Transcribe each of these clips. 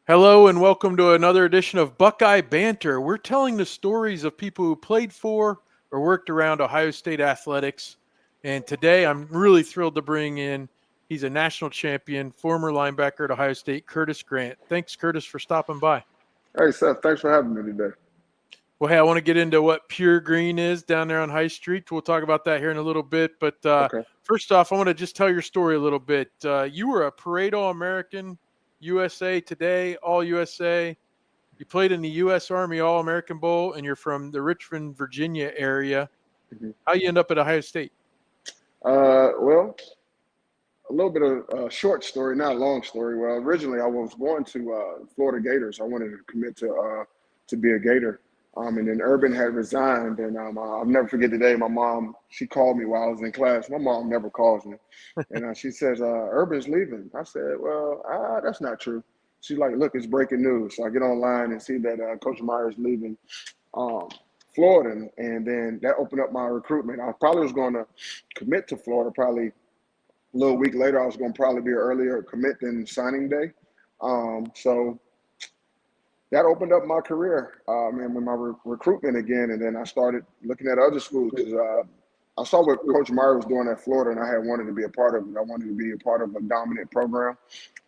Hello and welcome to another edition of Buckeye Banter. We're telling the stories of people who played for or worked around Ohio State athletics. And today I'm really thrilled to bring in, he's a national champion, former linebacker at Ohio State, Curtis Grant. Thanks, Curtis, for stopping by. Hey, Seth, thanks for having me today. Well, hey, I want to get into what pure green is down there on High Street. We'll talk about that here in a little bit. But Okay. first off, I want to just tell your story a little bit. You were a Parade All-American, USA Today, All USA. You played in the U.S. Army All-American Bowl, and you're from the Richmond, Virginia area. Mhm. How you end up at Ohio State? Well, a little bit of a short story, not a long story. Well, originally I was going to Florida Gators. I wanted to commit to be a Gator. And then Urban had resigned, and I'll never forget the day. My mom, she called me while I was in class. My mom never calls me, and she says, "Urban's leaving." I said, "Well, that's not true." She's like, "Look, it's breaking news." So I get online and see that Coach Meyer's leaving um, Florida, and then that opened up my recruitment. I probably was going to commit to Florida. Probably a little week later, I was going to probably be an earlier commit than signing day. So that opened up my career and with my recruitment again. And then I started looking at other schools because I saw what Coach Meyer was doing at Florida, and I had wanted to be a part of it. I wanted to be a part of a dominant program,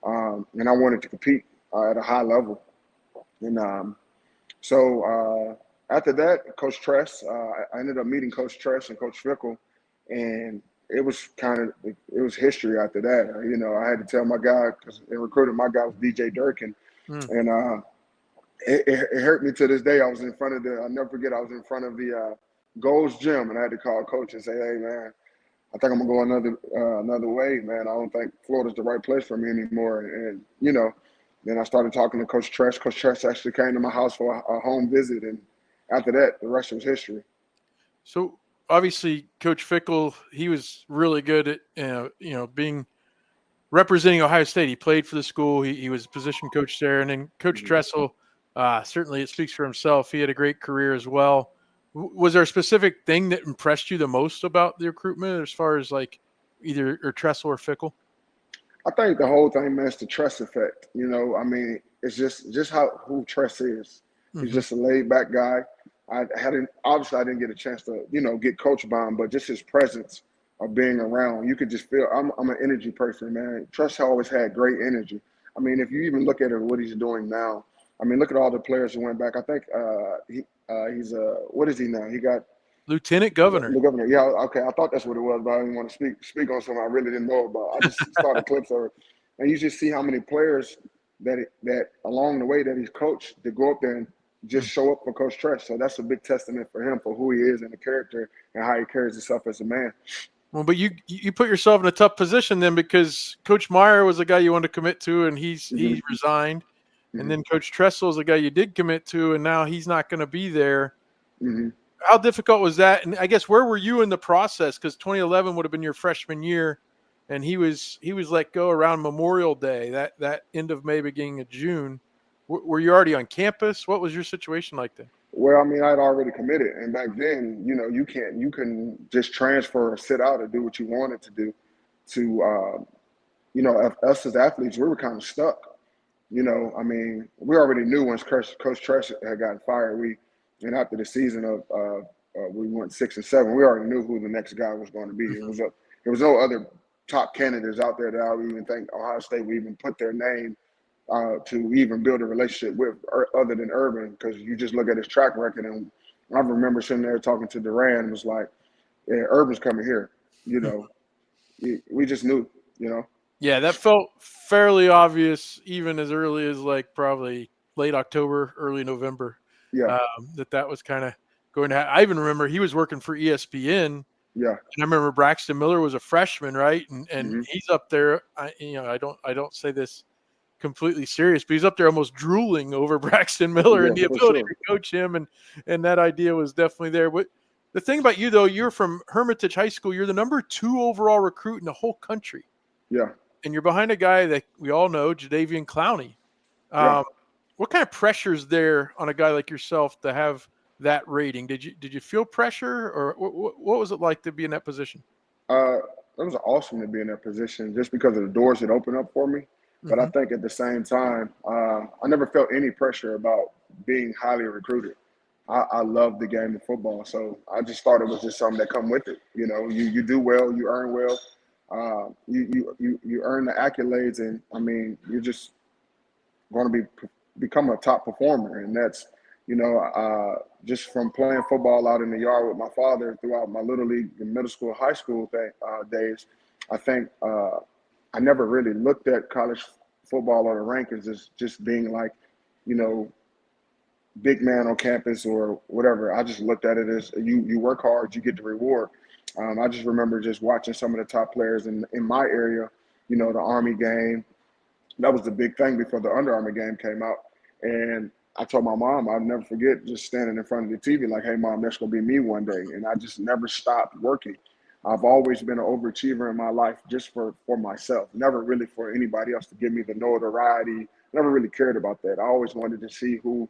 and I wanted to compete at a high level. And so after that, Coach Tress, I ended up meeting Coach Tress and Coach Fickle, and it was history after that. I had to tell my guy because in recruiting, my guy was DJ Durkin, Mm. and it hurt me to this day. I'll never forget. I was in front of the Gold's Gym, and I had to call coach and say, "Hey, man, I think I'm gonna go another way, man. I don't think Florida's the right place for me anymore." And then I started talking to Coach Tress. Coach Tress actually came to my house for a home visit, and after that, the rest was history. So obviously, Coach Fickle, he was really good at being representing Ohio State. He played for the school. He was position coach there, and then Coach Mhm. Dressel. Certainly, it speaks for himself. He had a great career as well. Was there a specific thing that impressed you the most about the recruitment, as far as like either or Tressel or Fickle? I think the whole thing, man, is the Tress effect. I mean, it's just how who Tress is. He's Mm-hmm. just a laid back guy. I didn't get a chance to get coached by him, but just his presence of being around, you could just feel. I'm an energy person, man. Tress always had great energy. I mean, if you even look at what he's doing now, I mean, look at all the players who went back. I think he's what is he now? He got Lieutenant Governor. the governor. Yeah, okay. I thought that's what it was, but I didn't want to speak on something I really didn't know about. I just saw the clips of it, and you just see how many players that along the way that he's coached to go up there and just show up for Coach Tress. So that's a big testament for him for who he is and the character and how he carries himself as a man. Well, but you put yourself in a tough position then, because Coach Meyer was the guy you wanted to commit to, and Hmm. he resigned, and Hmm. then Coach Tressel is the guy you did commit to, and now he's not going to be there. Hmm. How difficult was that? And I guess where were you in the process? Because 2011 would have been your freshman year, and he was let go around Memorial Day, that end of May, beginning of June. Were you already on campus? What was your situation like then? Well, I mean, I'd already committed, and back then, you can just transfer or sit out or do what you wanted to do. To us as athletes, we were kind of stuck. I mean, we already knew once Coach Tresh had gotten fired, and after the season of we went 6-7, we already knew who the next guy was going to be. Mhm. There was no other top candidates out there that I would even think Ohio State would even put their name to even build a relationship with, other than Urban, because you just look at his track record. And I remember sitting there talking to Duran and was like, "Yeah, Urban's coming here." You know, we just knew. You know. Yeah, that felt fairly obvious, even as early as like probably late October, early November, Yeah. that was kind of going to. I even remember he was working for ESPN, and Yeah. I remember Braxton Miller was a freshman, right? And Hmm. he's up there. I don't say this completely serious, but he's up there almost drooling over Braxton Miller Yeah, and the for ability sure. to coach him, and that idea was definitely there. But the thing about you though, you're from Hermitage High School. You're the number 2 overall recruit in the whole country, Yeah. and you're behind a guy that we all know, Jadeveon Clowney. Yeah. Um, what kind of pressure is there on a guy like yourself to have that rating? Did you feel pressure, or what was it like to be in that position? Uh, it was awesome to be in that position just because of the doors it opened up for me. But I Hmm. think at the same time, I never felt any pressure about being highly recruited. I love the game of football, so I just thought it was just something that come with it. You know, you do well, you earn well, you earn the accolades, and I mean, you're just going to become a top performer, and that's just from playing football out in the yard with my father throughout my little league, and middle school, high school days. I think I never really looked at college football or the rankings as just being like, you know, big man on campus or whatever. I just looked at it as you work hard, you get the reward. I just remember just watching some of the top players in my area, the Army game. That was the big thing before the Under Armour game came out. And I told my mom, I'll never forget just standing in front of the TV like, hey, mom, that's going to be me one day. And I just never stopped working. I've always been an overachiever in my life just for myself, never really for anybody else to give me the notoriety. Never really cared about that. I always wanted to see who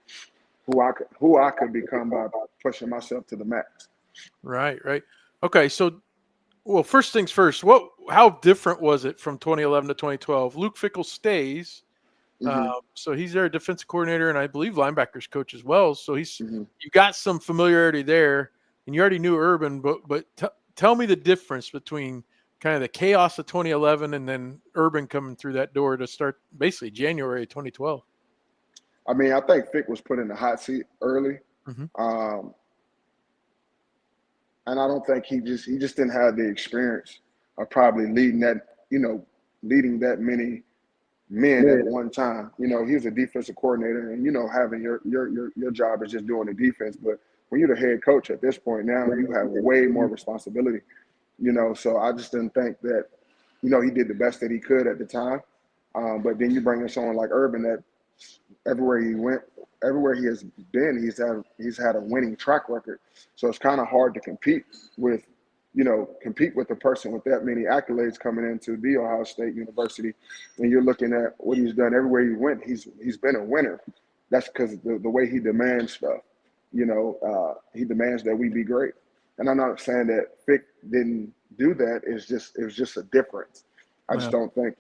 I could become by pushing myself to the max. Right, right. Okay, so well, first things first. How different was it from 2011 to 2012? Luke Fickle stays, Hmm. so he's their defensive coordinator, and I believe linebackers coach as well. So Hmm. you got some familiarity there, and you already knew Urban. But tell me the difference between kind of the chaos of 2011 and then Urban coming through that door to start basically January 2012. I mean, I think Fick was put in the hot seat early. Hmm. Um, and I don't think he just didn't have the experience of probably leading that many men at one time. He was a defensive coordinator, and having your job is just doing the defense. But when you're the head coach at this point now, you have way more responsibility. So I just didn't think that he did the best that he could at the time. But then you bring in someone like Urban that everywhere he went, everywhere he has been, he's had a winning track record. So it's kind of hard to with, compete with a person with that many accolades coming into the Ohio State University. And you're looking at what he's done everywhere he went. He's been a winner. That's because the way he demands stuff. He demands that we be great. And I'm not saying that Fick didn't do that. It was just a difference. I just don't think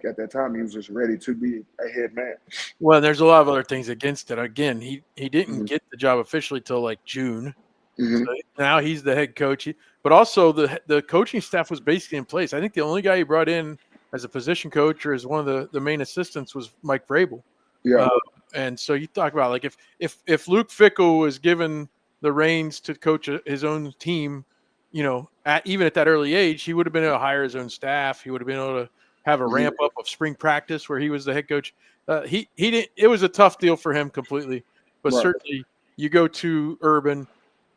at that time he was just ready to be a head man. Well, there's a lot of other things against it. Again, he didn't Hmm. get the job officially till like June. So Hmm. now he's the head coach. But also the coaching staff was basically in place. I think the only guy he brought in as a position coach or as one of the main assistants was Mike Vrabel. Yeah. Uh, and so you talk about like if Luke Fickle was given the reins to coach his own team, even at that early age, he would have been able to hire his own staff. He would have been able to have a Hmm. ramp up of spring practice where he was the head coach. He didn't. It was a tough deal for him completely. But Right. certainly, you go to Urban.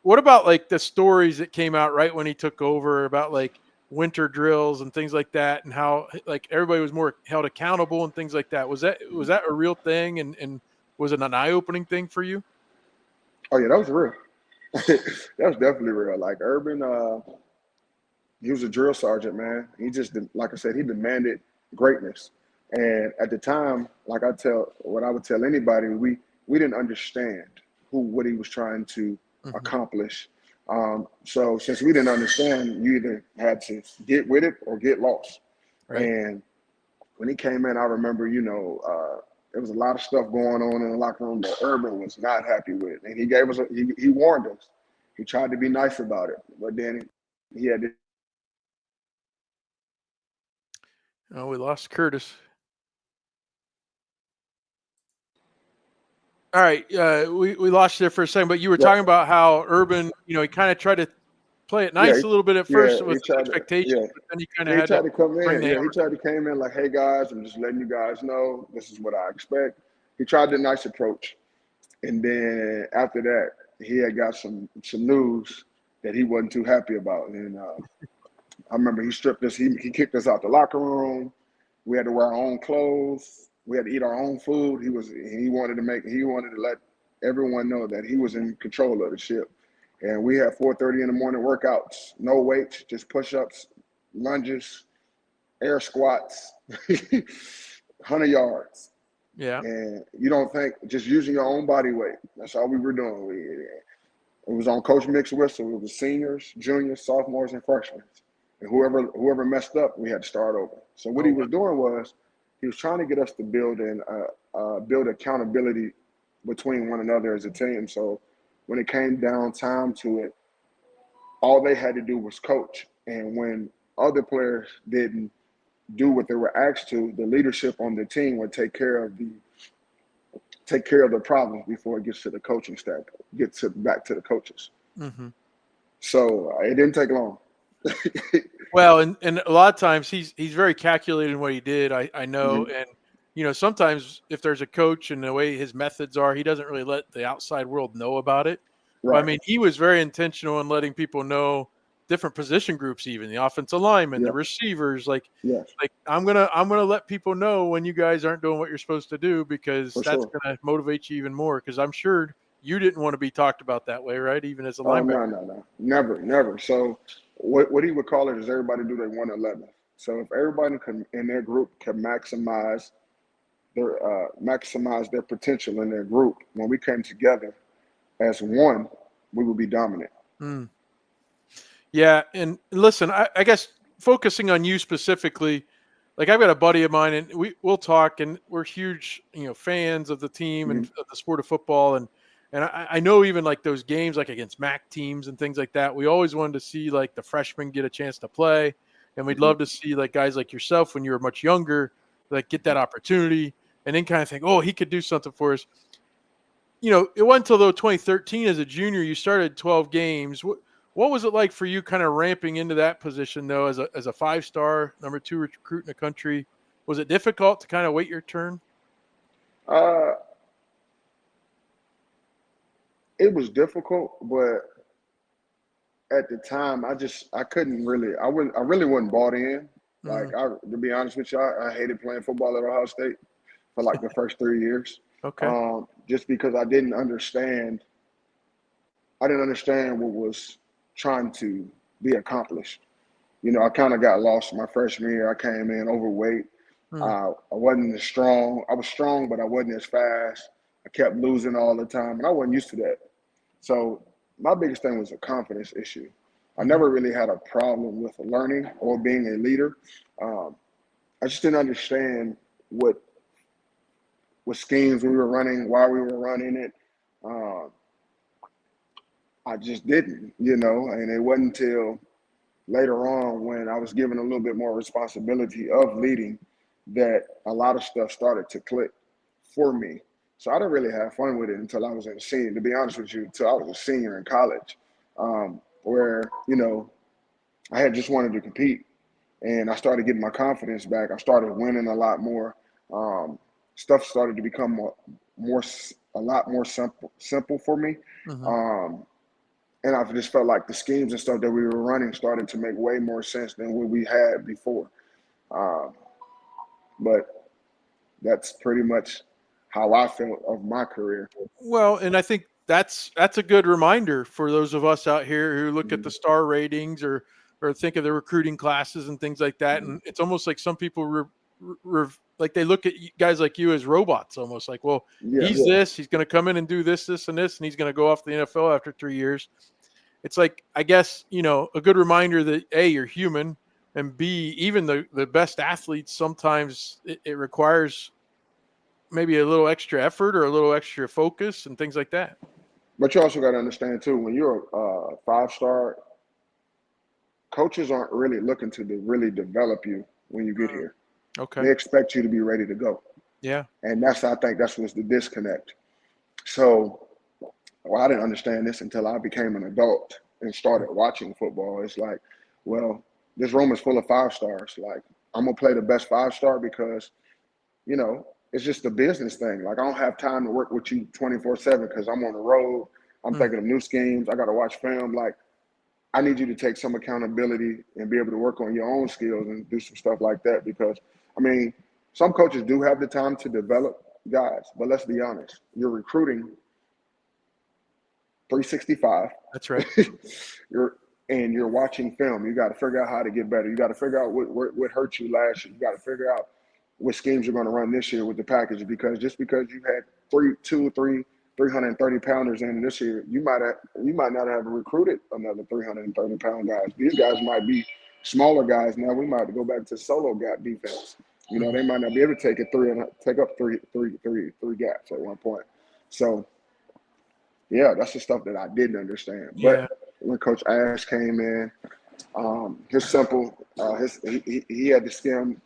What about like the stories that came out right when he took over about like winter drills and things like that, and how like everybody was more held accountable and things like that? Was that a real thing, and was it an eye opening thing for you? Oh yeah, that was real. That was definitely real. Like Urban, he was a drill sergeant, man. He just, like I said, he demanded greatness. And at the time, what I would tell anybody, we didn't understand what he was trying to Hmm. accomplish. So since we didn't understand, you either had to get with it or get lost. Right. And when he came in, I remember, there was a lot of stuff going on in the locker room that Urban was not happy with, and he gave us, he warned us. He tried to be nice about it, but then he had this. Oh, we lost Curtis. All right, we lost you there for a second, but you were Yeah, talking about how Urban, he kind of tried to play it yeah, nice a little bit at yeah. first with He his tried to, expectations, yeah, but then he kind of he had to tried to come bring in. the Yeah, he hammer tried to come in like, "Hey guys, I'm just letting you guys know this is what I expect." He tried the nice approach, and then after that, he had got some news that he wasn't too happy about, and I remember he stripped us. He kicked us out the locker room. We had to wear our own clothes. We had to eat our own food. He wanted to let everyone know that he was in control of the ship. And we had 4:30 in the morning workouts, no weights, just push-ups, lunges, air squats, 100 yards. Yeah. And you don't think just using your own body weight. That's all we were doing. It was on Coach Mick's whistle. It was seniors, juniors, sophomores, and freshmen. And whoever messed up, we had to start over. So what he Oh, was doing was he was trying to get us to build accountability between one another as a team. So when it came down time to it, all they had to do was coach. And when other players didn't do what they were asked to, the leadership on the team would take care of the problems before it gets to the coaching staff, back to the coaches. Mm-hmm. So it didn't take long. Well, and a lot of times he's very calculated in what he did. I know, Mm-hmm. and sometimes if there's a coach and the way his methods are, he doesn't really let the outside world know about it. But I Right. mean, he was very intentional in letting people know different position groups, even the offensive linemen, the Yeah. receivers. Like Yes. I'm gonna let people know when you guys aren't doing what you're supposed to do, because For that's sure. gonna motivate you even more. Because I'm sure you didn't want to be talked about that way, right? Even as a Oh linebacker. no, never. So what he would call it is everybody do their 111. So if everybody in their group can maximize their potential in their group, when we came together as one, we would be dominant. Mm. Yeah, and listen, I guess focusing on you specifically, like I've got a buddy of mine, and we'll talk, and we're huge, fans of the team and Mm-hmm. of the sport of football, and I know even like those games like against MAC teams and things like that, we always wanted to see like the freshmen get a chance to play, and we'd Mm-hmm. love to see like guys like yourself when you were much younger, like get that opportunity, and then kind of think, oh, he could do something for us. It wasn't until though 2013 as a junior you started 12 games. What was it like for you kind of ramping into that position though as a 5-star number 2 recruit in the country? Was it difficult to kind of wait your turn? Uh, it was difficult, but at the time, I couldn't really I really wasn't bought in. Like Mm, to be honest with you, I hated playing football at Ohio State for like the first 3 years, okay. just because I didn't understand what was trying to be accomplished. I kind of got lost my freshman year. I came in overweight. Mm, I wasn't as strong. I was strong, but I wasn't as fast. I kept losing all the time, and I wasn't used to that. So my biggest thing was a confidence issue. I hmm never really had a problem with learning or being a leader. Um, I just didn't understand what schemes we were running, why we were running it. Uh, I just didn't, and it wasn't until later on when I was given a little bit more responsibility of leading that a lot of stuff started to click for me. So I didn't really have fun with it until I was a senior, to be honest with you, until I was a senior in college, where, I had just wanted to compete and I started getting my confidence back. I started winning a lot more. Um, Stuff started to become more a lot more simple for me. hmm Um, and I just felt like the schemes and stuff that we were running started to make way more sense than what we had before. Um, but that's pretty much how I felt of my career. Well, and I think that's a good reminder for those of us out here who look at the Mhm, star ratings or think of the recruiting classes and things like that. mhm. And it's almost like some people like they look at guys like you as robots, almost like, well, Yeah, he's going to come in and do this, and this, and he's going to go off the NFL after 3 years. It's like, I guess, a good reminder that A, you're human, and B, even the best athletes, sometimes it requires maybe a little extra effort or a little extra focus and things like that. but you also got to understand too when you're a 5-star, coaches aren't really looking to really develop you when you get Mm, here. okay. They expect you to be ready to go, Yeah. and I think that's what's the disconnect. So, well, I didn't understand this until I became an adult and started watching football. It's like, well, this room is full of 5-stars. Like, I'm gonna play the best 5-star because it's just a business thing. Like, I don't have time to work with you 24/7 because I'm on the road. I'm Mm, thinking of new schemes. I got to watch film. Like, I need you to take some accountability and be able to work on your own skills and do some stuff like that. Because, I mean, some coaches do have the time to develop guys, but let's be honest, you're recruiting 365. that's right. You're watching film. You got to figure out how to get better. You got to figure out what hurt you last year. You got to figure out what schemes you're going to run this year with the package. Because just because you had 330 pounders in this year, you might not have recruited another 330 pound guys. These guys might be smaller guys now. We might have to go back to solo gap defense. You know, they might not be able to take up three gaps at one point. So yeah, that's the stuff that I didn't understand. Yeah. But when Coach Ash came in, his simple, he had the stem.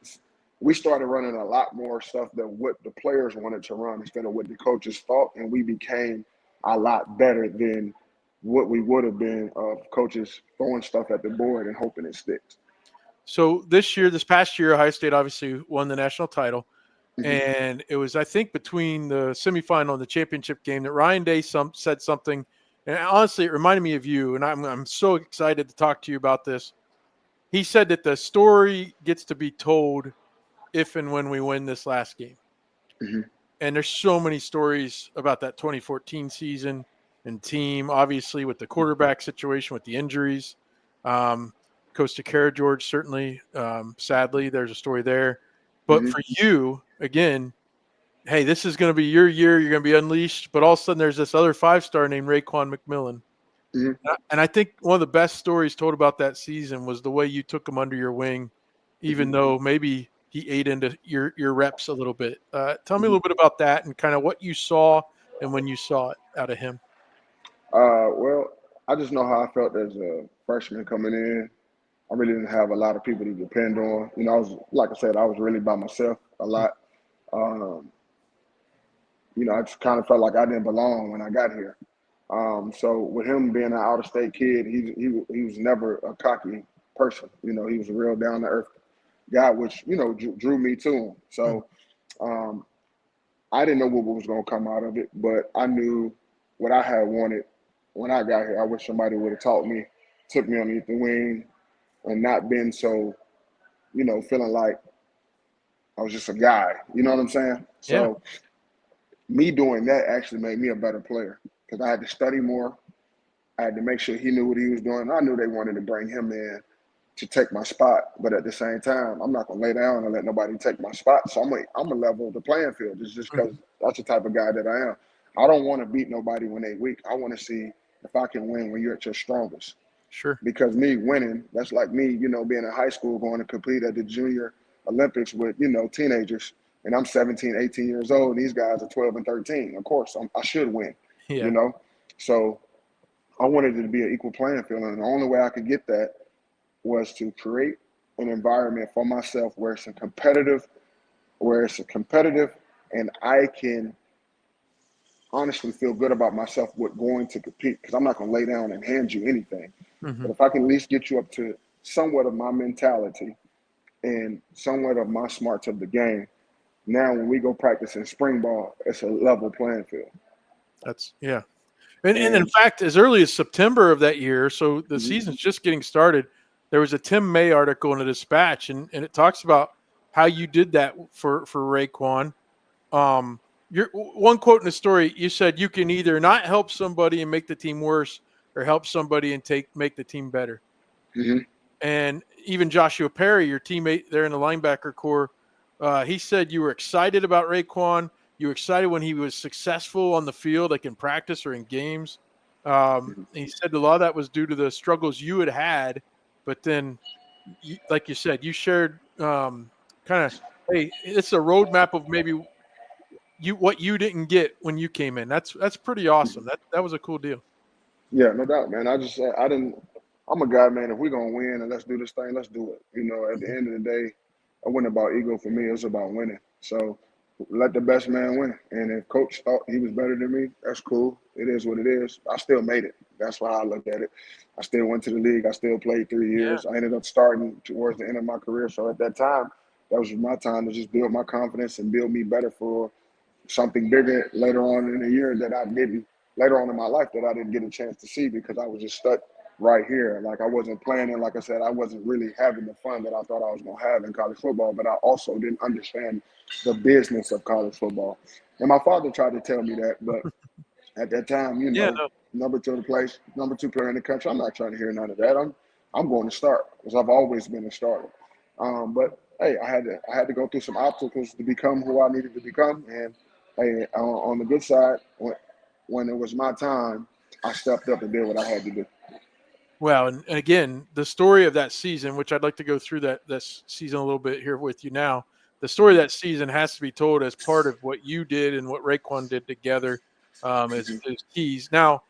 We started running a lot more stuff than what the players wanted to run instead of what the coaches thought, and we became a lot better than what we would have been of coaches throwing stuff at the board and hoping it sticks. So this past year, Ohio State obviously won the national title. Mm-hmm. And it was, I think, between the semifinal and the championship game that Ryan Day said something. And honestly, it reminded me of you. And I'm so excited to talk to you about this. He said that the story gets to be told if and when we win this last game. Mm-hmm. And there's so many stories about that 2014 season and team, obviously, with the quarterback situation, with the injuries. Costa Cara George, certainly, sadly, there's a story there. But Mm-hmm. for you, again, hey, this is going to be your year. You're going to be unleashed. But all of a sudden, there's this other 5-star named Raekwon McMillan. Mm-hmm. And I think one of the best stories told about that season was the way you took him under your wing, even though maybe he ate into your reps a little bit. Tell me a little bit about that and kind of what you saw and when you saw it out of him. Well, I just know how I felt as a freshman coming in. I really didn't have a lot of people to depend on. You know, I was, like I said, I was really by myself a lot. Um, you know, I just kind of felt like I didn't belong when I got here. So with him being an out-of-state kid, he was never a cocky person. You know, he was a real down-to-earth guy, which, you know, drew me to him. So um, I didn't know what was going to come out of it, but I knew what I had wanted when I got here. I wish somebody would have taught me, took me underneath the wing, and not been so, you know, feeling like I was just a guy. You know what I'm saying? Yeah. So me doing that actually made me a better player because I had to study more. I had to make sure he knew what he was doing. I knew they wanted to bring him in to take my spot, but at the same time, I'm not gonna lay down and let nobody take my spot. So I'm a level the playing field. It's just because that's the type of guy that I am. I don't want to beat nobody when they weak. I want to see if I can win when you're at your strongest. Sure. Because me winning, that's like me, you know, being in high school going to compete at the junior Olympics with, you know, teenagers. And I'm 17, 18 years old, and these guys are 12 and 13. Of course, I should win, Yeah. you know? So I wanted it to be an equal playing field. And the only way I could get that was to create an environment for myself where it's a competitive and I can honestly feel good about myself with going to compete because I'm not going to lay down and hand you anything. Mm-hmm. But if I can at least get you up to somewhat of my mentality and somewhat of my smarts of the game, now when we go practice in spring ball, it's a level playing field. That's yeah. And in And fact, as early as September of that year, so the mm-hmm, season's just getting started, there was a Tim May article in the Dispatch, and it talks about how you did that for Raekwon. Your one quote in the story, you said you can either not help somebody and make the team worse, or help somebody and make the team better. mm-hmm, And even Joshua Perry, your teammate there in the linebacker corps, he said you were excited about Raekwon. You were excited when he was successful on the field, like in practice or in games. He said a lot of that was due to the struggles you had, but then, like you said, you shared kind of, hey, it's a roadmap of maybe what you didn't get when you came in. That's pretty mm-hmm. awesome. That was a cool deal. Yeah, no doubt, man. I didn't. I'm a guy, man. If we're gonna win and let's do this thing, let's do it. You know, at the end of the day, it wasn't about ego for me. It was about winning. So let the best man win. And if coach thought he was better than me, that's cool. It is what it is. I still made it. That's why I looked at it. I still went to the league. I still played 3 Yeah. years. I ended up starting towards the end of my career. So at that time, that was my time to just build my confidence and build me better for something bigger later on in the year that I didn't, later on in my life that I didn't get a chance to see because I was just stuck right here. Like I wasn't playing, and like I said, I wasn't really having the fun that I thought I was going to have in college football, but I also didn't understand the business of college football. And my father tried to tell me that, but at that time, you Yeah. know, No. number two player in the country, I'm not trying to hear none of that. I'm going to start because I've always been a starter. But hey, I had to go through some obstacles to become who I needed to become, and hey, on the good side, when it was my time, I stepped up and did what I had to do. Well, and again, the story of that season, which I'd like to go through that this season a little bit here with you now. the story of that season has to be told as part of what you did and what Raekwon did together as keys. Now,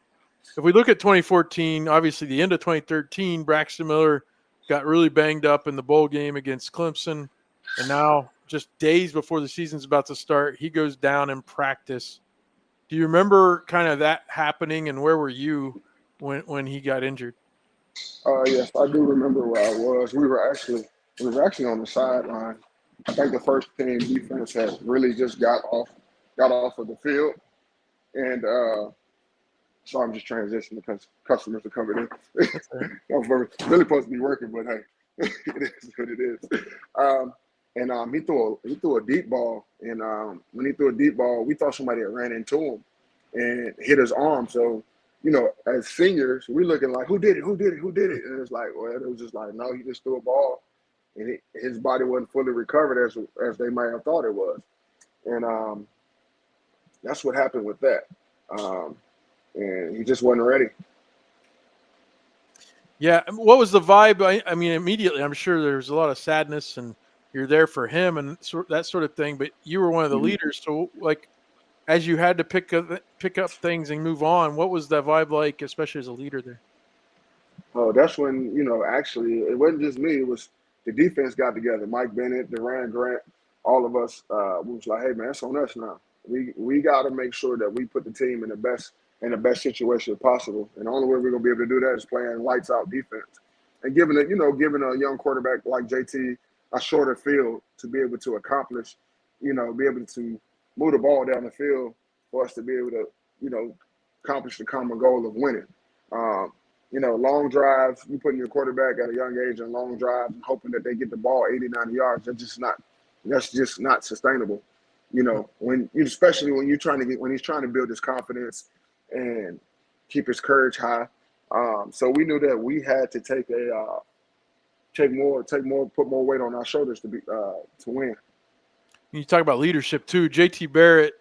if we look at 2014, obviously the end of 2013, Braxton Miller got really banged up in the bowl game against Clemson. And now, just days before the season's about to start, he goes down in practice. Do you remember kind of that happening, and where were you when he got injured? Yes, I do remember where I was. We were actually on the sideline. I think the first team defense had really just got off of the field, and so I'm just transitioning because customers are coming in. I'm really supposed to be working, but hey, it is what it is. And he threw a deep ball, and when he threw a deep ball, we thought somebody had ran into him and hit his arm. So, as seniors, we looking like, who did it? Who did it? Who did it? And it's like, well, it was just like, no, he just threw a ball, and his body wasn't fully recovered as they might have thought it was, and that's what happened with that. And he just wasn't ready. Yeah. What was the vibe? I mean, immediately, I'm sure there was a lot of sadness, and you're there for him and that sort of thing. But you were one of the leaders. So, like, as you had to pick up things and move on, what was that vibe like, especially as a leader there? Oh, that's when, actually, it wasn't just me. It was the defense got together. Mike Bennett, Duran Grant, all of us. We was like, hey, man, it's on us now. We got to make sure that we put the team in the best situation possible. And the only way we're gonna be able to do that is playing lights out defense and giving a young quarterback like JT a shorter field to be able to accomplish, be able to move the ball down the field for us to be able to, accomplish the common goal of winning. Long drives, you putting your quarterback at a young age in long drives and hoping that they get the ball 80, 90 yards, that's just not sustainable. Especially when he's trying to build his confidence and keep his courage high. So we knew that we had to put more weight on our shoulders to win. You talk about leadership too. JT Barrett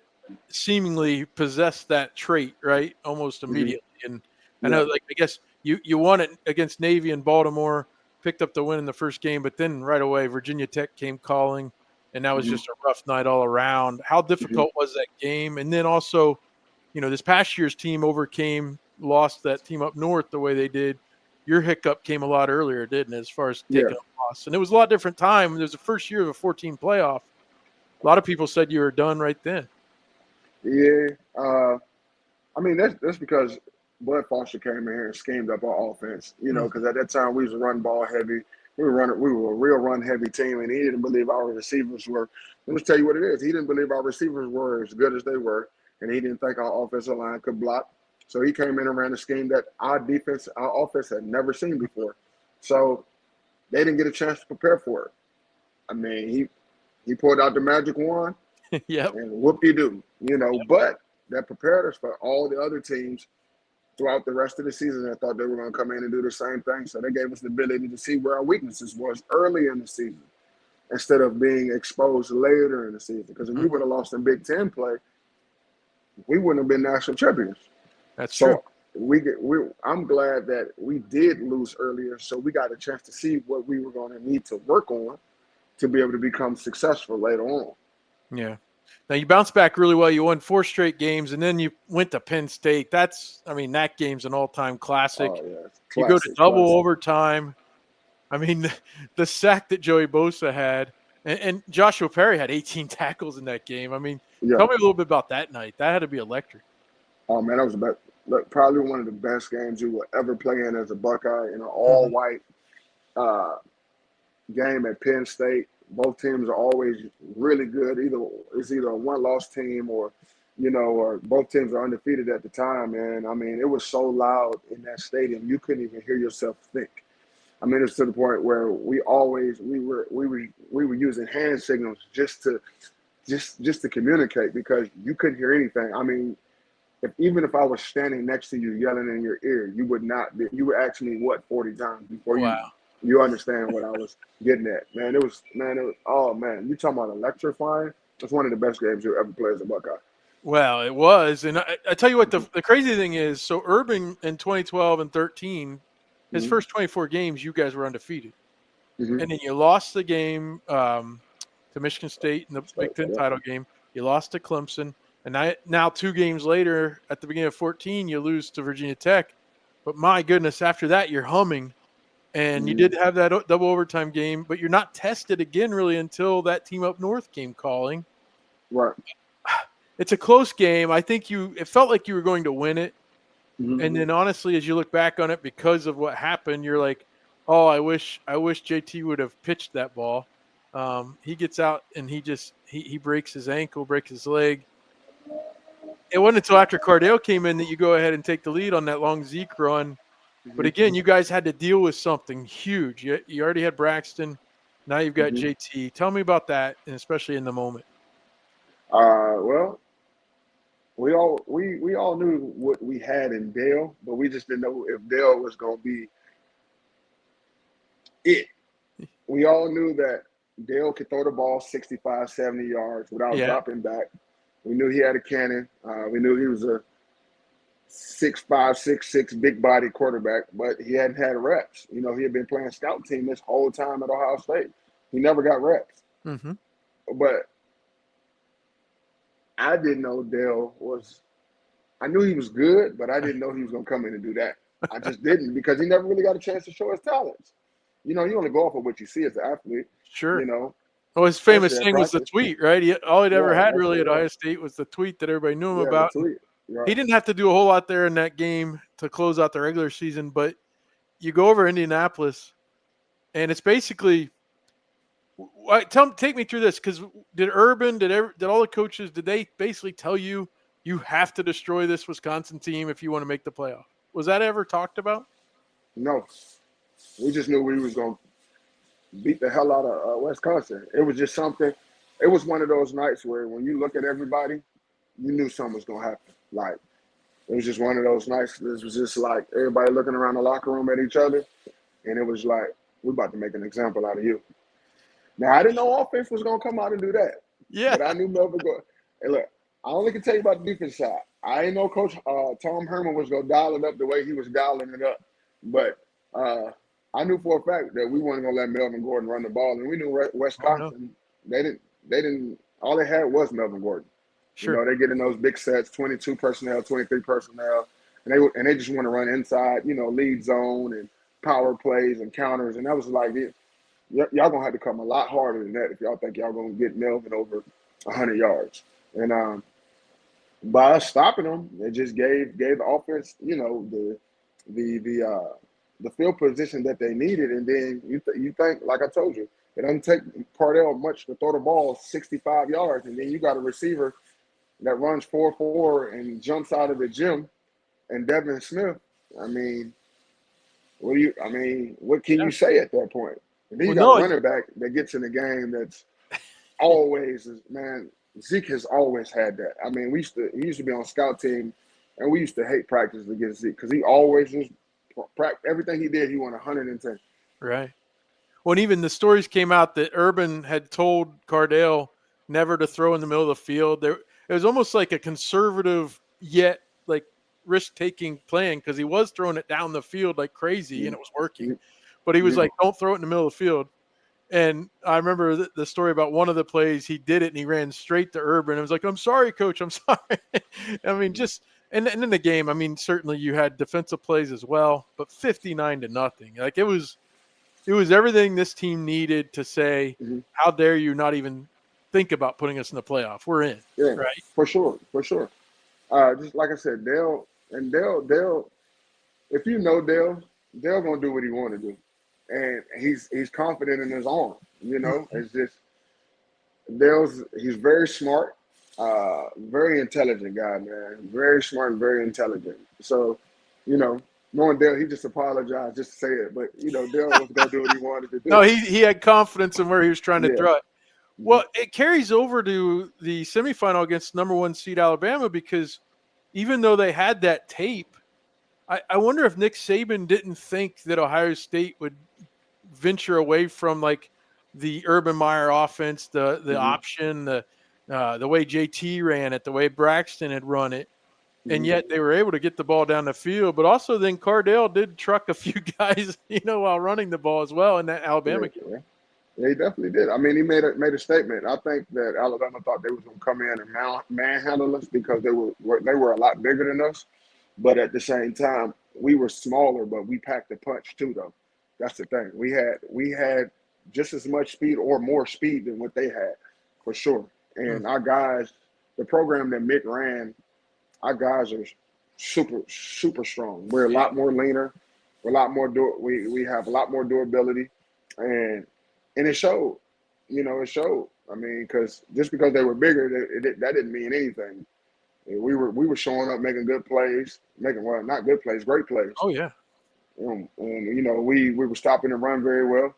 seemingly possessed that trait, right? Almost immediately. And I know, I guess you won it against Navy in Baltimore, picked up the win in the first game, but then right away Virginia Tech came calling, and that was just a rough night all around. How difficult was that game? And then also, this past year's team lost that team up north the way they did. Your hiccup came a lot earlier, didn't it, as far as taking a loss? And it was a lot different time. It was the first year of a 14 playoff. A lot of people said you were done right then. Yeah. I mean, that's because Bud Foster came in here and schemed up our offense, because at that time we was run ball heavy. We were a real run heavy team, and he didn't believe our receivers were. Let me tell you what it is. He didn't believe our receivers were as good as they were, and he didn't think our offensive line could block. So he came in and ran a scheme that our offense had never seen before. So they didn't get a chance to prepare for it. I mean, he pulled out the magic wand, and whoop-de-doo, But that prepared us for all the other teams throughout the rest of the season that thought they were going to come in and do the same thing. So they gave us the ability to see where our weaknesses was early in the season instead of being exposed later in the season. Because if we would have lost in Big Ten play, we wouldn't have been national champions. That's true. I'm glad that we did lose earlier, so we got a chance to see what we were going to need to work on to be able to become successful later on. Yeah. Now you bounced back really well. You won 4 straight games, and then you went to Penn State. That game's an all-time classic. Oh, yeah. You go to double overtime. I mean, the sack that Joey Bosa had, and Joshua Perry had 18 tackles in that game. I mean, tell me a little bit about that night. That had to be electric. Oh, man, that was probably one of the best games you will ever play in as a Buckeye in an all-white game at Penn State. Both teams are always really good. It's either a one-loss team or both teams are undefeated at the time. And I mean, it was so loud in that stadium you couldn't even hear yourself think. I mean, it's to the point where we were using hand signals just to communicate because you couldn't hear anything. I mean, even if I was standing next to you yelling in your ear, you would ask me 40 times before you understand what I was getting at. Man, it was oh man, you talking about electrifying? It's one of the best games you'll ever play as a Buckeye. Well, it was. And I tell you what, the crazy thing is, so Urban in 2012 and 13, his first 24 games, you guys were undefeated. And then you lost the game to Michigan State in the So, Big Ten yeah. title game. You lost to Clemson. And now 2 games later, at the beginning of 14, you lose to Virginia Tech. But my goodness, after that, you're humming. And you Mhm. did have that double overtime game, but you're not tested again really until that team up north came calling. Right. It's a close game. I think it felt like you were going to win it. Mhm. And then honestly, as you look back on it, because of what happened, you're like, oh, I wish JT would have pitched that ball. He gets out and he breaks his ankle, breaks his leg. It wasn't until after Cardale came in that you go ahead and take the lead on that long Zeke run. But Mhm. again, you guys had to deal with something huge. You already had Braxton. Now you've got Mhm. JT. Tell me about that, and especially in the moment. Well, we all knew what we had in Dale, but we just didn't know if Dale was gonna be it. We all knew that Dale could throw the ball 65, 70 yards without Yeah. dropping back. We knew he had a cannon. We knew he was a 6'5", 6'6", big body quarterback, but he hadn't had reps. He had been playing scout team this whole time at Ohio State. He never got reps. Mm-hmm. But I didn't know Dale was. I knew he was good, but I didn't know he was going to come in and do that. I just didn't because he never really got a chance to show his talents. You only go off of what you see as an athlete. You Sure. know, Well, his famous especially at thing was the practice. tweet, right? All he'd ever Yeah, had that's really at yeah, Ohio State was the tweet that everybody knew him yeah, the about. And tweet. Right. he didn't have to do a whole lot there in that game to close out the regular season, but you go over Indianapolis, and it's basically take me through this because did Urban, did all the coaches, did they basically tell you have to destroy this Wisconsin team if you want to make the playoff? Was that ever talked about? No, we just knew we was going to beat the hell out of Wisconsin. It was just something. It was one of those nights where when you look at everybody, you knew something was going to happen. Like, it was just one of those nights. This was just like everybody looking around the locker room at each other, and it was like, we're about to make an example out of you. Now, I didn't know offense was going to come out and do that, Yeah. but I knew Melvin go. Hey, look, I only can tell you about the defense side. I didn't know Coach Tom Herman was going to dial it up the way he was dialing it up, but I knew for a fact that we weren't going to let Melvin Gordon run the ball, and we knew Oh no. Wisconsin. They didn't. All they had was Melvin Gordon. Sure. They get in those big sets, 22 personnel, 23 personnel, and they just want to run inside, lead zone and power plays and counters, and that was like it. Y'all gonna have to come a lot harder than that if y'all think y'all gonna get Melvin over 100 yards. And by us stopping them, it just gave the offense, the field position that they needed. And then you think, like I told you, it doesn't take Cardale much to throw the ball 65 yards, and then you got a receiver that runs 4.4 and jumps out of the gym, and Devin Smith. I mean, what can Yeah. you say at that point? And then you Well, got a no. running back that gets in the game that's always, man, Zeke has always had that. I mean, he used to be on scout team, and we used to hate practice against Zeke because he always just everything he did, he won 110. Right. When even the stories came out that Urban had told Cardale never to throw in the middle of the field, it was almost like a conservative yet like risk-taking plan because he was throwing it down the field like crazy and it was working. But he was like, "Don't throw it in the middle of the field." And I remember the story about one of the plays. He did it and he ran straight to Urban. It was like, "I'm sorry, coach. I'm sorry." I mean, and in the game, I mean, certainly you had defensive plays as well, but 59-0. Like it was everything this team needed to say, Mm-hmm. how dare you not even think about putting us in the playoff? We're in, Yeah, right? for sure, for sure. Just like I said, Dale. If you know Dale gonna do what he want to do, and he's confident in his arm. Mhm. It's just he's very smart, very intelligent guy, man. Very smart and very intelligent. So, knowing Dale, he just apologized just to say it, but Dale was gonna do what he wanted to No, do. he had confidence in where he was trying to Yeah. throw it. Mm-hmm. Well, it carries over to the semifinal against number 1 seed Alabama because even though they had that tape, I wonder if Nick Saban didn't think that Ohio State would venture away from like the Urban Meyer offense, the Mm-hmm. option, the way JT ran it, the way Braxton had run it, and Mm-hmm. yet they were able to get the ball down the field. But also then Cardale did truck a few guys, while running the ball as well in that Yeah, Alabama game. yeah. Yeah, he definitely did. I mean, he made a statement. I think that Alabama thought they was going to come in and manhandle us because they were a lot bigger than us. But at the same time, we were smaller, but we packed a punch too. Though that's the thing. We had just as much speed or more speed than what they had, for sure. Mm. And our guys, the program that Mick ran, our guys are super strong. We're a Yeah. lot more leaner. We're a lot more we have a lot more durability, and it showed. It showed. I mean, because just because they were bigger, that didn't mean anything. We were showing up, making good plays, making well, not good plays, great plays. Oh yeah. And we were stopping the run very well.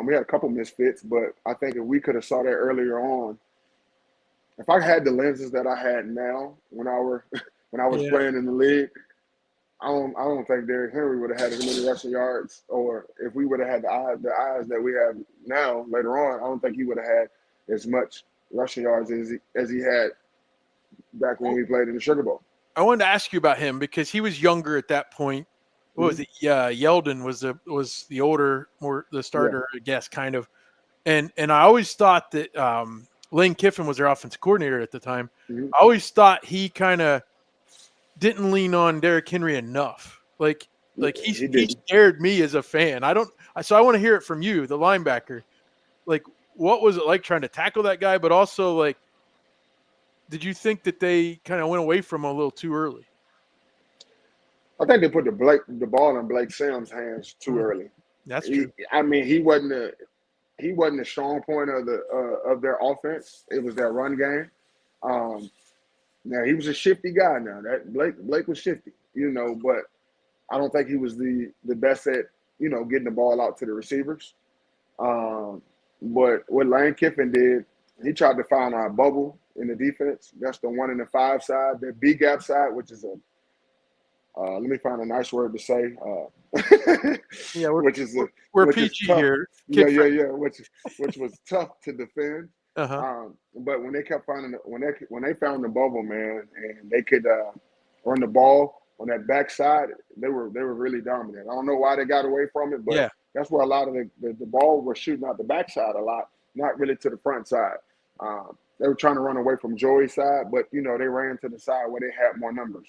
We had a couple misfits, but I think if we could have saw that earlier on, if I had the lenses that I had now when I was Yeah. playing in the league, I don't think Derrick Henry would have had as many rushing yards, or if we would have had the eyes that we have now later on, I don't think he would have had as much rushing yards as he had back when Well, we played in the Sugar Bowl. I wanted to ask you about him because he was younger at that point. What was Mm-hmm. it? Yeah, Yeldon was the older, more the Yeah. starter, I guess, kind of. And I always thought that Lane Kiffin was their offensive coordinator at the time. Mm-hmm. I always thought he kind of didn't lean on Derrick Henry enough. Like He he didn't. scared me as a fan. So I want to hear it from you, the linebacker. Like, what was it like trying to tackle that guy? But also, like, did you think that they kind of went away from him a little too early? I think they put the ball in Blake Sam's hands too Mm, early. that's true. I mean, he wasn't the strong point of their offense. It was their run game. Um, Now he was a shifty guy. Now that Blake was shifty, but I don't think he was the best at getting the ball out to the receivers. Um, but what Lane Kiffin did, he tried to find our bubble in the defense. That's the 1 in the 5 side, the B gap side, which is a let me find a nice word to say, Yeah, we're which is we're, a, we're which is PG tough. here, Yeah, kid yeah, friendly. yeah. Which was tough to defend. Uh huh. But when they kept finding when they found the bubble, man, and they could run the ball on that backside, they were really dominant. I don't know why they got away from it, but Yeah. that's where a lot of the ball was shooting out the backside a lot, not really to the front side. They were trying to run away from Joey's side, but they ran to the side where they had more numbers.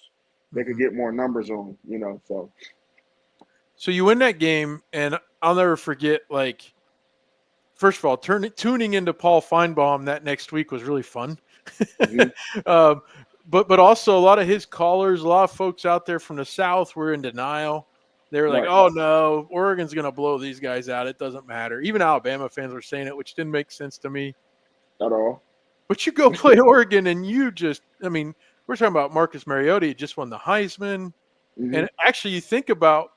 They could Hmm. get more numbers on, so So you win that game, and I'll never forget. Like, first of all, tuning into Paul Feinbaum that next week was really fun. mhm. um, but also a lot of his callers, a lot of folks out there from the South were in denial. They were like, Right, "Oh no, Oregon's going to blow these guys out. It doesn't matter." Even Alabama fans were saying it, which didn't make sense to me. at all. But you go play Oregon, and I mean, we're talking about Marcus Mariota. He just won the Heisman. Hmm. And actually, I think about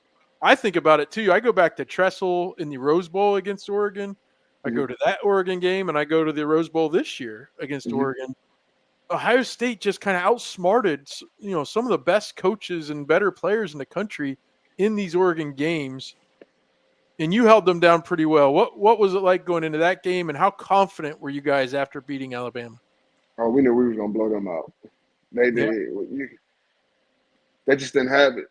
it too. I go back to Tressel in the Rose Bowl against Oregon. I Hmm. go to that Oregon game, and I go to the Rose Bowl this year against Hmm. Oregon. Ohio State just kind of outsmarted, some of the best coaches and better players in the country in these Oregon games, and you held them down pretty well. What was it like going into that game, and how confident were you guys after beating Alabama? Oh, we knew we was gonna blow them out. They Yeah, did. They just didn't have it.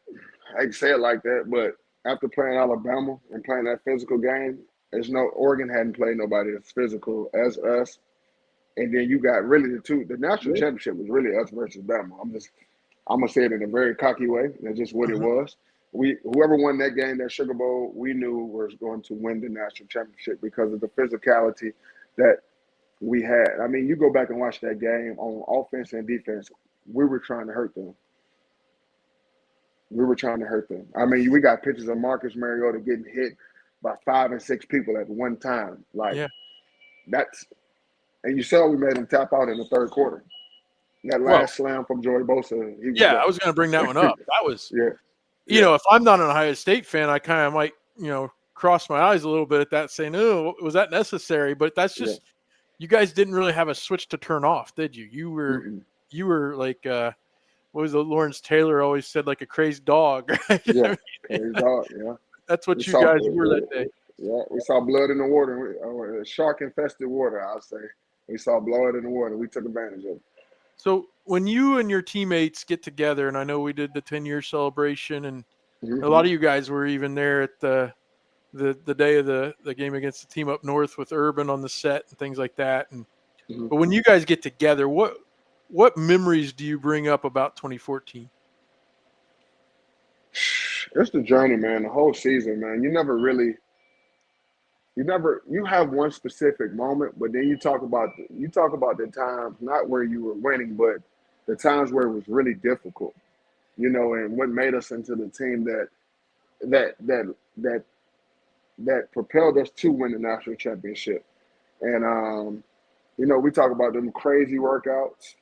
I hate to say it like that, but after playing Alabama and playing that physical game, there's no Oregon hadn't played nobody as physical as us. And then you got really the national yeah. championship was really us versus Bama. I'm gonna say it in a very cocky way. That's just what it Mhm. was. Whoever won that game, that Sugar Bowl, we knew was going to win the national championship because of the physicality that we had. I mean, you go back and watch that game on offense and defense. We were trying to hurt them. We were trying to hurt them. I mean, we got pictures of Marcus Mariota getting hit by 5 and 6 people at one time. Like Yeah. that's, and you saw we made him tap out in the third quarter. That Well, last slam from Joey Bosa, he was yeah, I done. was going to bring that one up. That was Yeah, yeah, if I'm not an Ohio State fan, I kind of might, cross my eyes a little bit at that, saying, "Oh, was that necessary?" But that's yeah. just you guys didn't really have a switch to turn off, did you? Mm-mm. You were like, what was it? Lawrence Taylor always said, like a crazy dog. Right? I Yeah, mean, crazy dog. Yeah, that's we what you saw. guys were that day. Yeah, we saw blood in the water. Shark infested water. I'll say we saw blood in the water. We took advantage of it. So when you and your teammates get together, and I know we did the 10-year celebration, and Mm-hmm. a lot of you guys were even there at the the day of the game against the team up north with Urban on the set and things like that. And Mhm. but when you guys get together, what memories do you bring up about 2014? It's the journey, man. The whole season, man. You have one specific moment, but then you talk about the times not where you were winning, but the times where it was really difficult. And what made us into the team that that that that propelled us to win the national championship. And we talk about them crazy workouts.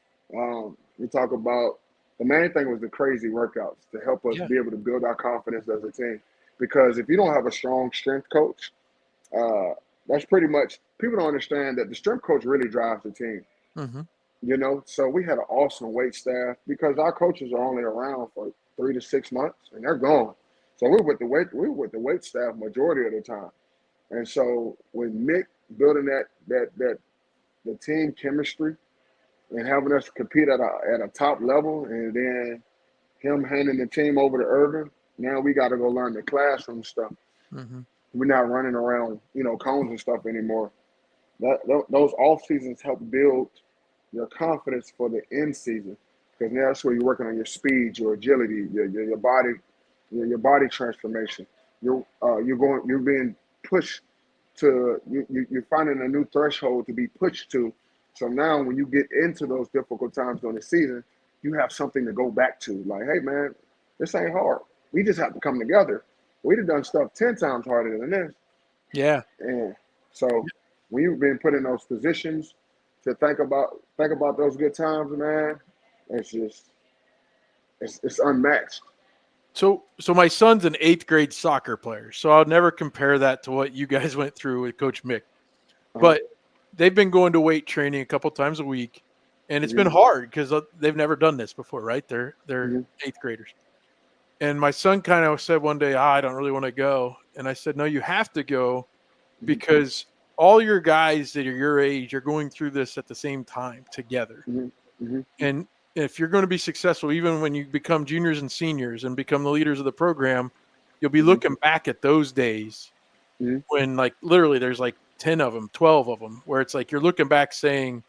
We talk about the main thing was the crazy workouts to help us Yeah. be able to build our confidence as a team. Because if you don't have a strong strength coach, uh, that's pretty much people don't understand that the strength coach really drives the team. Mm-hmm. So we had an awesome weight staff because our coaches are only around for 3 to 6 months and they're gone. So we're with the weight staff majority of the time. And so when Mick building that the team chemistry and having us compete at a top level, and then him handing the team over to Urban, now we got to go learn the classroom stuff. Mm-hmm. We're not running around, cones and stuff anymore. Those off seasons help build your confidence for the end season because now that's where you're working on your speed, your agility, your body, your body transformation. You're being pushed you're finding a new threshold to be pushed to. So now when you get into those difficult times during the season, you have something to go back to. Like, hey man, this ain't hard. We just have to come together. We'd have done stuff 10 times harder than this. Yeah. And so when you've been put in those positions to think about those good times, man, it's just it's unmatched. So my son's an 8th grade soccer player, so I'll never compare that to what you guys went through with Coach Mick. Uh-huh. But they've been going to weight training a couple times a week, and it's been Mm-hmm. hard because they've never done this before, right? They're Mm-hmm. 8th graders. And my son kind of said one day, I don't really want to go. And I said, no, you have to go because all your guys that are your age are going through this at the same time together. Mm-hmm. Mm-hmm. And if you're going to be successful, even when you become juniors and seniors and become the leaders of the program, you'll be Mm-hmm. looking back at those days Mm-hmm. when, like, literally there's like 10 of them, 12 of them, where it's like you're looking back saying,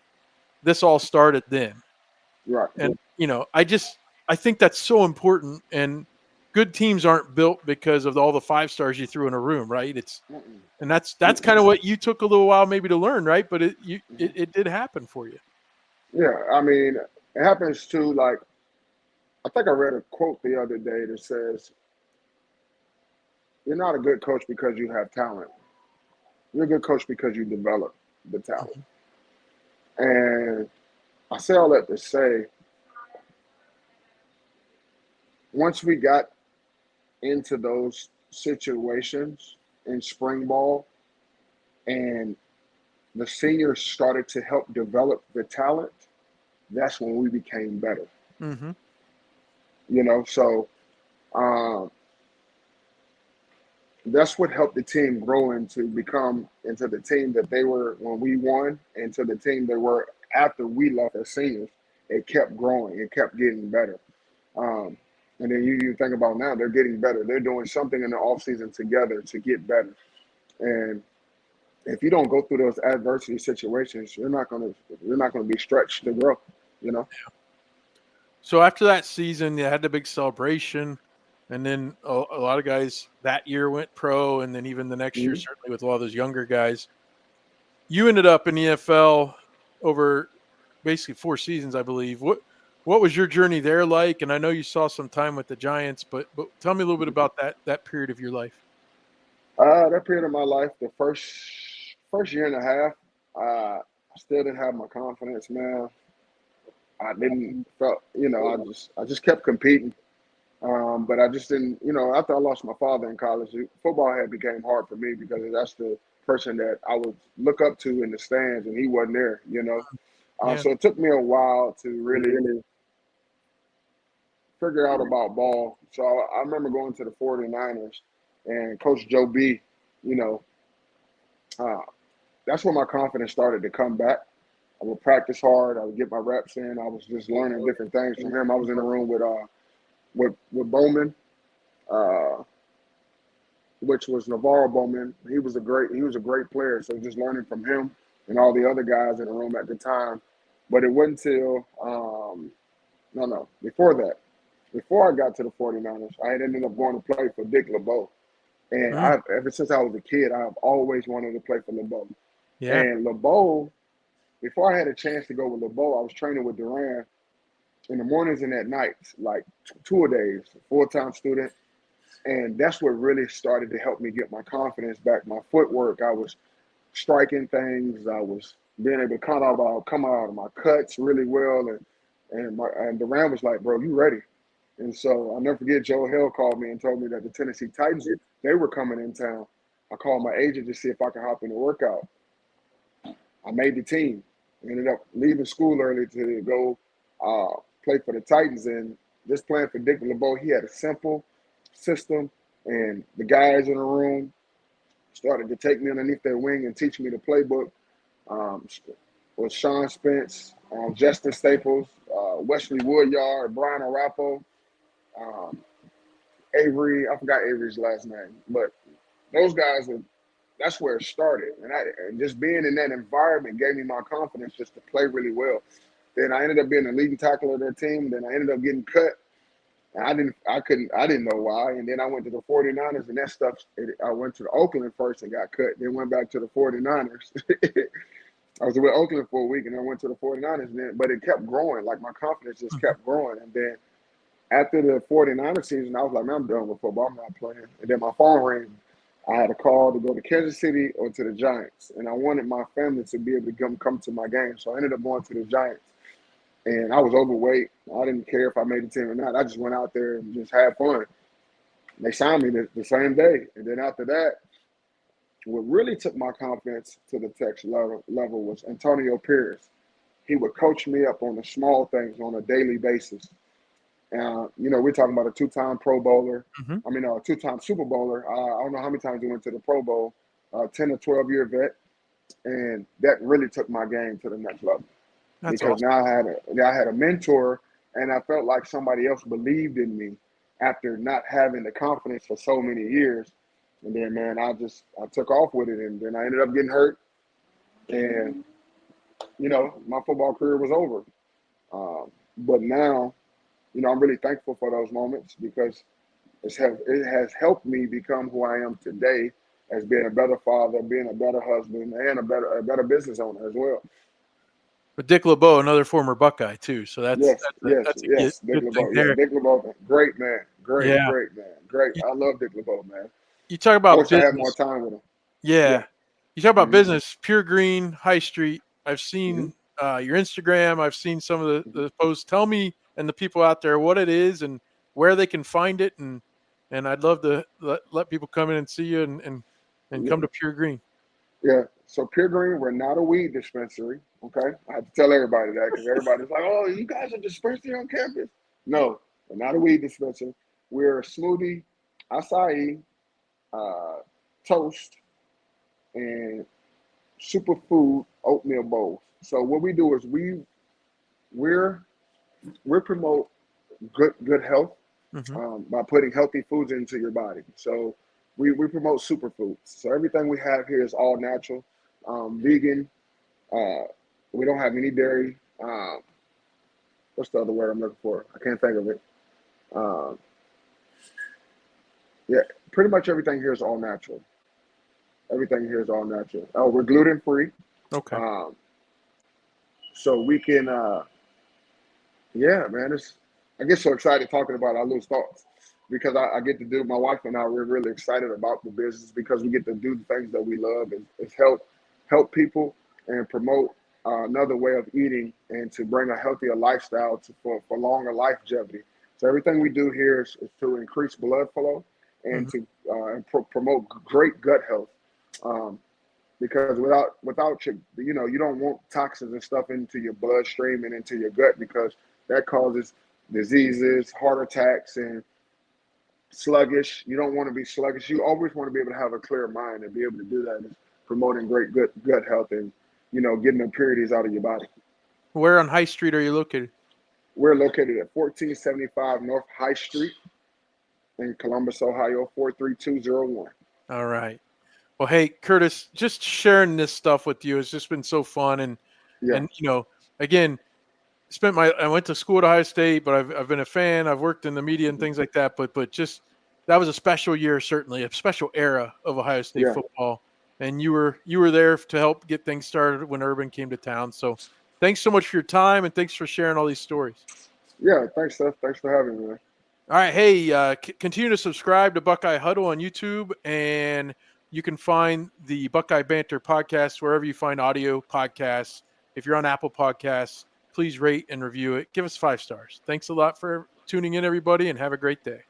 this all started then. Right. And, I think that's so important. And good teams aren't built because of all the 5 stars you threw in a room, right? Mm-mm. And that's Mm-mm. kind of what you took a little while maybe to learn, right? But it you Mm-hmm. it did happen for you. Yeah, I mean, it happens too. Like, I think I read a quote the other day that says, "You're not a good coach because you have talent. You're a good coach because you develop the talent." Mhm. And I say all that to say, once we got into those situations in spring ball, and the seniors started to help develop the talent, that's when we became better. Mhm. So um, that's what helped the team grow into the team that they were when we won, and to the team they were after we left as seniors. It kept growing. It kept getting better. Um, and then you think about now, they're getting better. They're doing something in the offseason together to get better. And if you don't go through those adversity situations, you're not gonna be stretched to grow. You know. So after that season, you had the big celebration, and then a lot of guys that year went pro, and then even the next year, Mm-hmm. certainly with a lot of those younger guys. You ended up in the NFL over basically 4 seasons, I believe. What was your journey there like? And I know you saw some time with the Giants, but tell me a little bit about that period of your life. That period of my life, the first year and a half, I still didn't have my confidence, man. I didn't felt, I just kept competing. But I just didn't, after I lost my father in college, football had became hard for me because that's the person that I would look up to in the stands, and he wasn't there. Yeah. So it took me a while to really figure out about ball. So I remember going to the 49ers and Coach Joe B, you know, uh, that's when my confidence started to come back. I would practice hard. I would get my reps in. I was just learning different things from him. I was in the room with Bowman, uh, which was Navarro Bowman. He was a great player. So just learning from him and all the other guys in the room at the time. But it wasn't until before that. Before I got to the 49ers, I had ended up going to play for Dick LeBeau. And Mm, ever since I was a kid, I've always wanted to play for LeBeau. yeah. And LeBeau, before I had a chance to go with LeBeau, I was training with Duran in the mornings and at nights, like 2 days, full-time student. And that's what really started to help me get my confidence back, my footwork. I was striking things. I was being able to come out of my cuts really well. And Duran was like, bro, you ready? And so I'll never forget, Joe Hill called me and told me that the Tennessee Titans, they were coming in town. I called my agent to see if I could hop in the workout. I made the team. Ended up leaving school early to go play for the Titans. And just playing for Dick LeBeau, he had a simple system. And the guys in the room started to take me underneath their wing and teach me the playbook. With Sean Spence, Justin Staples, Wesley Woodyard, Brian Arapo, um, Avery. I forgot Avery's last name, but those guys that's where it started. And just being in that environment gave me my confidence just to play really well. Then I ended up being the leading tackler of their team. Then I ended up getting cut. And I didn't know why. And then I went to the 49ers and that stuff, I went to the Oakland first and got cut. Then went back to the 49ers. I was with Oakland for a week and I went to the 49ers then, but it kept growing. Like my confidence just kept growing. And then after the 49ers season, I was like, man, I'm done with football. I'm not playing. And then my phone rang. I had a call to go to Kansas City or to the Giants. And I wanted my family to be able to come to my game. So I ended up going to the Giants. And I was overweight. I didn't care if I made the team or not. I just went out there and just had fun. They signed me the same day. And then after that, what really took my confidence to the next level was Antonio Pierce. He would coach me up on the small things on a daily basis. We're talking about a two-time Pro Bowler. Mm-hmm. I mean, a two-time Super Bowler. I don't know how many times he went to the Pro Bowl, 10 or 12-year vet. And that really took my game to the next level. That's Because awesome. now I had a mentor, and I felt like somebody else believed in me after not having the confidence for so many years. And then, man, I took off with it, and then I ended up getting hurt, and my football career was over. But now, I'm really thankful for those moments because it has helped me become who I am today as being a better father, being a better husband, and a better business owner as well. But Dick LeBeau, another former Buckeye too, so that's Yes, that's a yes. Dick good thing LeBeau. Yeah, there. Dick LeBeau. Great man. Great Yeah. man. Great. You, I love Dick LeBeau, man. you talk I about wish I had more business. time with him. Yeah. Yeah. You talk about Mm-hmm. business, Pure Green, High Street. I've Mm-hmm. seen your Instagram. I've seen some of the posts. Tell me and the people out there what it is and where they can find it. And I'd love to let people come in and see you and Yeah. come to Pure Green. Yeah. So Pure Green, we're not a weed dispensary. Okay. I have to tell everybody that because everybody's like, oh, you guys are dispensary on campus. No, we're not a weed dispensary. We're a smoothie, acai, uh, toast, and superfood oatmeal bowls. So what we do is we're we promote good health Mm-hmm. by putting healthy foods into your body. So we promote superfoods. So everything we have here is all natural, vegan. Uh, we don't have any dairy. What's the other word I'm looking for? I can't think of it. Um, yeah, pretty much everything here is all natural. Everything here is all natural. Oh, we're gluten free. Okay. Um, so we can, yeah, man. I get so excited talking about our loose thoughts because I get to do. My wife and I we're really excited about the business because we get to do the things that we love and it's help people and promote another way of eating and to bring a healthier lifestyle for longer longevity. So everything we do here is to increase blood flow and Mm-hmm. to promote great gut health. Um, because without you don't want toxins and stuff into your bloodstream and into your gut because that causes diseases, heart attacks, and sluggish. You don't want to be sluggish. You always want to be able to have a clear mind and be able to do that. Is promoting great gut health and getting impurities out of your body. Where on High Street are you located? We're located at 1475 North High Street in Columbus, Ohio 43201. All right. Well, hey, Curtis, just sharing this stuff with you has just been so fun. Yeah, And again, I went to school at Ohio State, but I've been a fan. I've worked in the media and things like that. But just that was a special year, certainly a special era of Ohio State yeah, football. And you were there to help get things started when Urban came to town. So thanks so much for your time and thanks for sharing all these stories. yeah. Thanks, Seth. Thanks for having me, man. All right, hey, continue to subscribe to Buckeye Huddle on YouTube, and you can find the Buckeye Banter podcast wherever you find audio podcasts. If you're on Apple Podcasts, please rate and review it. Give us 5 stars. Thanks a lot for tuning in, everybody, and have a great day.